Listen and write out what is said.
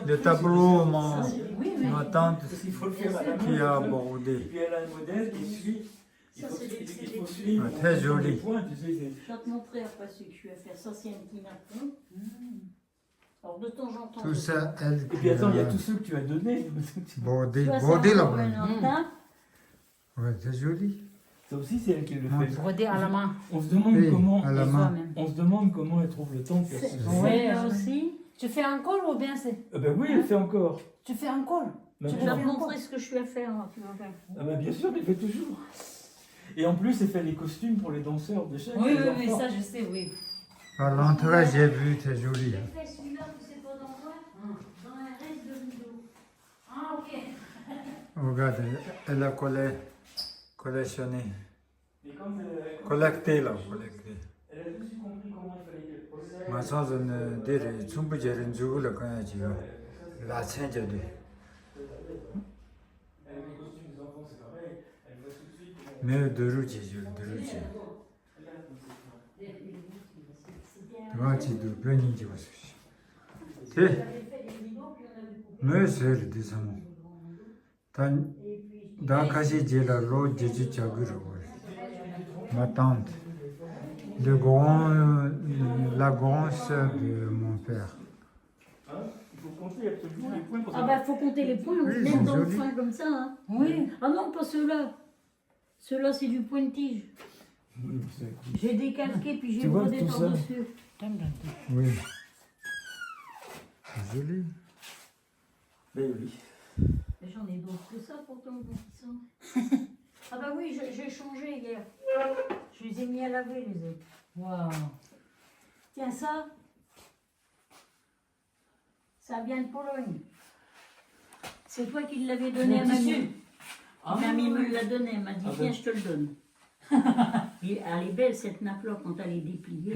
Le tableau, Oui, mais ma tante Parce qu'il faut le faire à la qui main. a Et bordé. puis elle a un modèle qui suit. Il Ça, faut, c'est des- il c'est faut des- suivre. Ouais, très en fonction joli. des points, tu sais, je vais te montrer après ce que je vais faire. Ça, c'est un petit napon. Alors, de temps en temps. Tout je- ça, elle Et qui puis attends, il y a a tous ceux que tu as donnés. bordé, Tu vois, ça, bordé on là. voit un tape. Ouais, c'est joli. Ça aussi, c'est elle qui le Ouais. fait. Brodé à la main. On se demande Oui, comment. à la Et main. toi-même. On se demande comment elle trouve le temps de faire C'est ça. ouais, Ouais, là aussi. Tu fais un col ou bien c'est... Ben oui, elle fait encore. Tu fais un col. Ben Je oui. vais te montrer ce que je suis à faire. Hein, tu vas voir. Ah ben bien sûr, elle fait toujours. Et en plus, elle fait les costumes pour les danseurs de chaque. Oui, les oui, oui, enfants. ça je sais, oui. À l'entrée, j'ai vu, c'est joli. J'ai fait celui-là, tu sais pas dans quoi Dans un reste de rideau. Ah, ok. Regarde, elle a collectionné. Et quand elle, collecté là, collecté. elle a tout de suite compris comment il fallait qu'elle procède. 마사는 데를 충분히 죽을 거야 지금. 라체저도. Avec les costumes des enfants, c'est pareil. Elle voit tout de suite comment. 매 누르지죠, 누르지. 같이도 변인지 보십시오. 네, 매세를 대상. 단 다카시 제라로 제주 자그로. Ma tante, la grande sœur de mon père. Hein, il faut compter absolument les points pour Ah, bah, faut compter les points, on Oui, se c'est met dans le joli. point comme ça. Hein. Oui. Ah non, pas ceux-là. Ceux-là, c'est du pointige. J'ai décalqué puis j'ai Tu vois, brodé tout ça. par-dessus. Oui. C'est joli. Ben oui. Mais j'en ai d'autres que ça pourtant. qui sont- Ah bah oui, j'ai changé hier. Je les ai mis à laver les autres. Waouh. Tiens ça. Ça vient de Pologne. C'est toi qui l'avais donné à Le tissu. mamie. Mamie me l'a donné, elle m'a dit Ah viens ben. je te le donne. Et elle est belle cette nappe-là quand elle est dépliée.